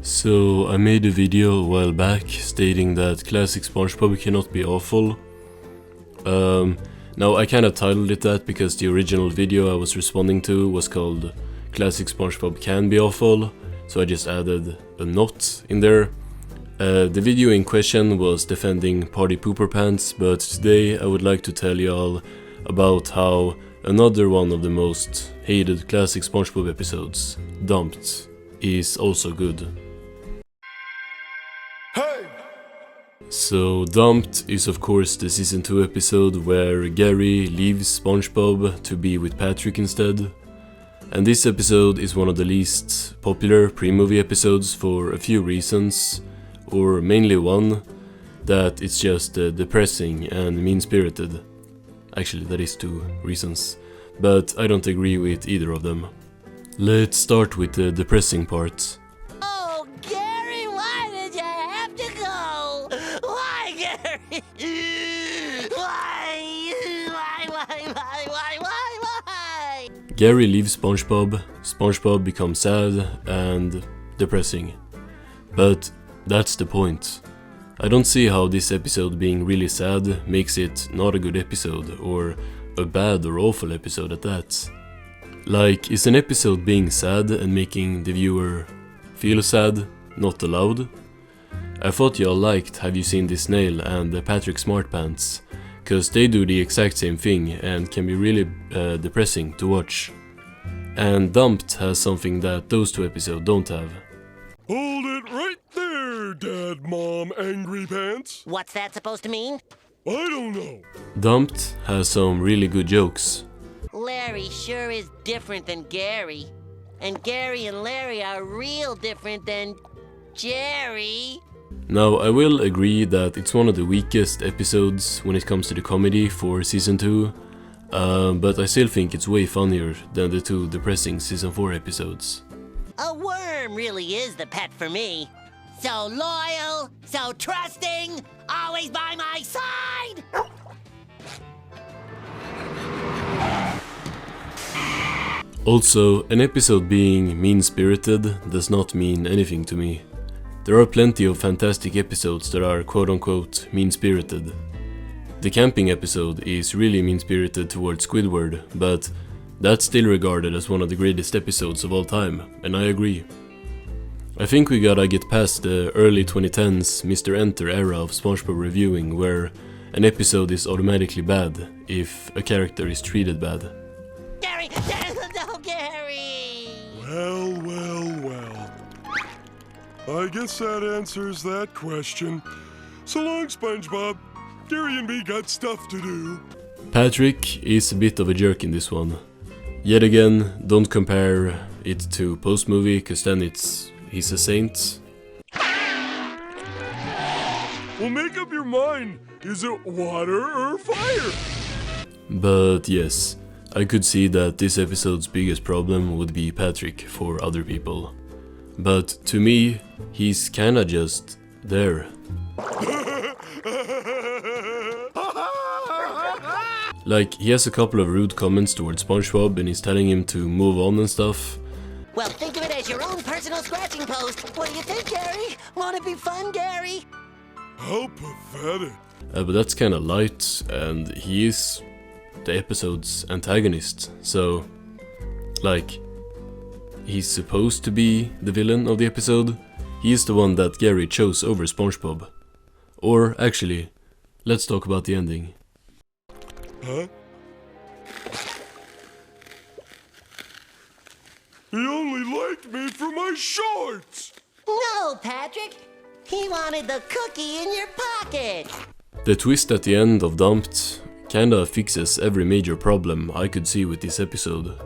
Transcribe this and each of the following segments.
So I made a video a while back stating that classic SpongeBob cannot be awful. Now I kinda titled it that because the original video I was responding to was called Classic SpongeBob Can Be Awful, so I just added a not in there. The video in question was defending Party Pooper Pants, but today I would like to tell y'all about how another one of the most hated classic SpongeBob episodes, Dumped, is also good. So Dumped is of course the season 2 episode where Gary leaves SpongeBob to be with Patrick instead. And this episode is one of the least popular pre-movie episodes for a few reasons, or mainly one, that it's just depressing and mean-spirited. Actually, that is 2 reasons, but I don't agree with either of them. Let's start with the depressing part. Oh, Gary, why did you have to go? Why, Gary? Why? Gary leaves SpongeBob, SpongeBob becomes sad and depressing. But that's the point. I don't see how this episode being really sad makes it not a good episode, or a bad or awful episode at that. Like, is an episode being sad and making the viewer feel sad not allowed? I thought y'all liked Have You Seen This Nail and Patrick Smartpants, cause they do the exact same thing and can be really depressing to watch. And Dumped has something that those 2 episodes don't have. Hold it right there, Dad, Mom, Angry Pants. What's that supposed to mean? I don't know. Dumped has some really good jokes. Larry sure is different than Gary. And Gary and Larry are real different than Jerry. Now, I will agree that it's one of the weakest episodes when it comes to the comedy for season 2, but I still think it's way funnier than the 2 depressing season 4 episodes. A worm really is the pet for me. So loyal, so trusting, always by my side. Also, an episode being mean-spirited does not mean anything to me. There are plenty of fantastic episodes that are quote-unquote mean-spirited. The camping episode is really mean-spirited towards Squidward, but that's still regarded as one of the greatest episodes of all time, and I agree. I think we gotta get past the early 2010s Mr. Enter era of SpongeBob reviewing, where an episode is automatically bad if a character is treated bad. Gary, no, Gary. Well. I guess that answers that question. So long, SpongeBob. Gary and me got stuff to do. Patrick is a bit of a jerk in this one. Yet again, don't compare it to post-movie, cause then he's a saint. Well, make up your mind. Is it water or fire? But yes, I could see that this episode's biggest problem would be Patrick for other people. But to me, he's kinda just there. Like, he has a couple of rude comments towards SpongeBob and he's telling him to move on and stuff. Well, think of it as your own personal scratching post. What do you think, Gary? Won't it be fun, Gary? How pathetic. But that's kinda light, and he is the episode's antagonist, so, like, he's supposed to be the villain of the episode. He is the one that Gary chose over SpongeBob. Or, actually, let's talk about the ending. Huh? He only liked me for my shorts! No, Patrick. He wanted the cookie in your pocket. The twist at the end of Dumped kinda fixes every major problem I could see with this episode.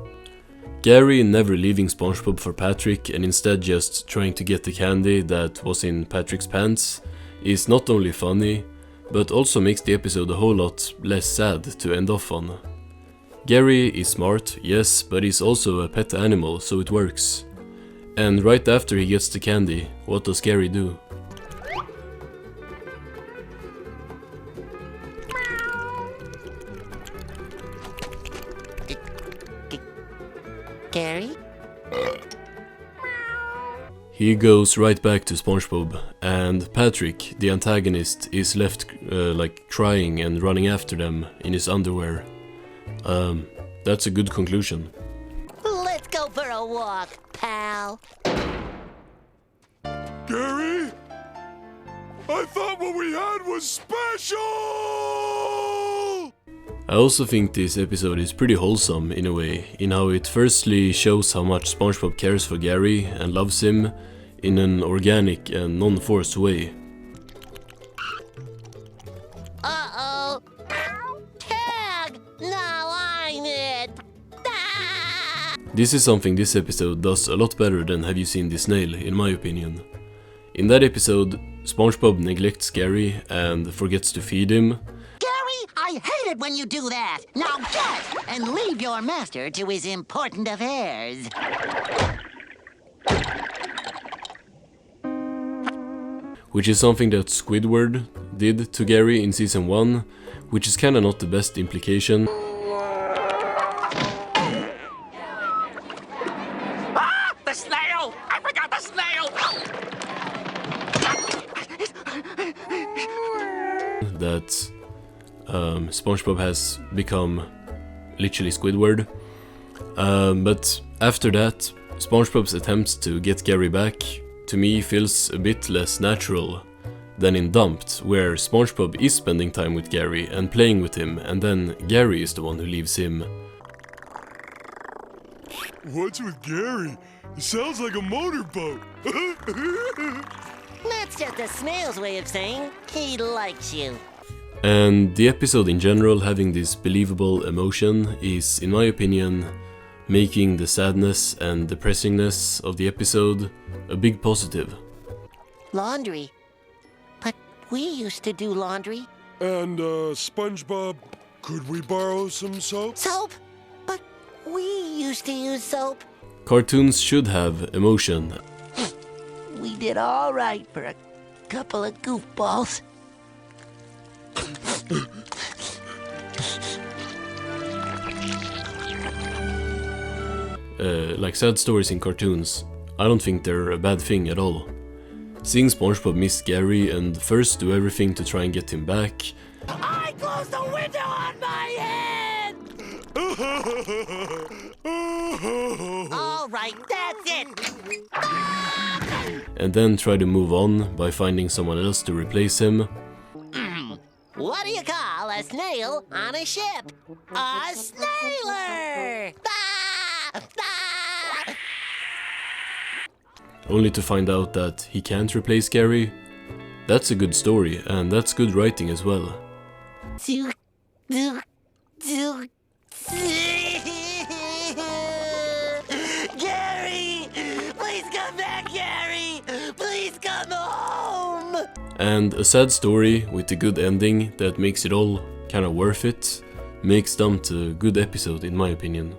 Gary never leaving SpongeBob for Patrick and instead just trying to get the candy that was in Patrick's pants is not only funny, but also makes the episode a whole lot less sad to end off on. Gary is smart, yes, but he's also a pet animal, so it works. And right after he gets the candy, what does Gary do? Gary? he goes right back to SpongeBob, and Patrick, the antagonist, is left like crying and running after them in his underwear. That's a good conclusion. Let's go for a walk, pal. Gary? I thought what we had was special! I also think this episode is pretty wholesome in a way, in how it firstly shows how much SpongeBob cares for Gary and loves him in an organic and non-forced way. Uh-oh. Tag! Now I'm it. Ah! This is something this episode does a lot better than Have You Seen This Snail, in my opinion. In that episode, SpongeBob neglects Gary and forgets to feed him. Gary, I hate it when you do that. Now get and leave your master to his important affairs. Which is something that Squidward did to Gary in season 1, which is kinda not the best implication. Ah! The snail! I forgot the snail! That SpongeBob has become literally Squidward. But after that, SpongeBob's attempts to get Gary back, to me, feels a bit less natural than in Dumped, where SpongeBob is spending time with Gary and playing with him, and then Gary is the one who leaves him. What's with Gary? He sounds like a motorboat. That's just a snail's way of saying he likes you. And the episode in general having this believable emotion is, in my opinion, making the sadness and depressingness of the episode a big positive. Laundry? But we used to do laundry. And, SpongeBob, could we borrow some soap? Soap? But we used to use soap. Cartoons should have emotion. We did all right for a couple of goofballs. Like sad stories in cartoons, I don't think they're a bad thing at all. Seeing SpongeBob miss Gary and first do everything to try and get him back, I closed the window on my head! All right, that's it. and then try to move on by finding someone else to replace him. What do you call a snail on a ship? A snailer! Ah! Ah! Only to find out that he can't replace Gary. That's a good story, and that's good writing as well. Gary! Please come back, Gary! Please come home! And a sad story with a good ending that makes it all kinda worth it, makes Dumped a good episode in my opinion.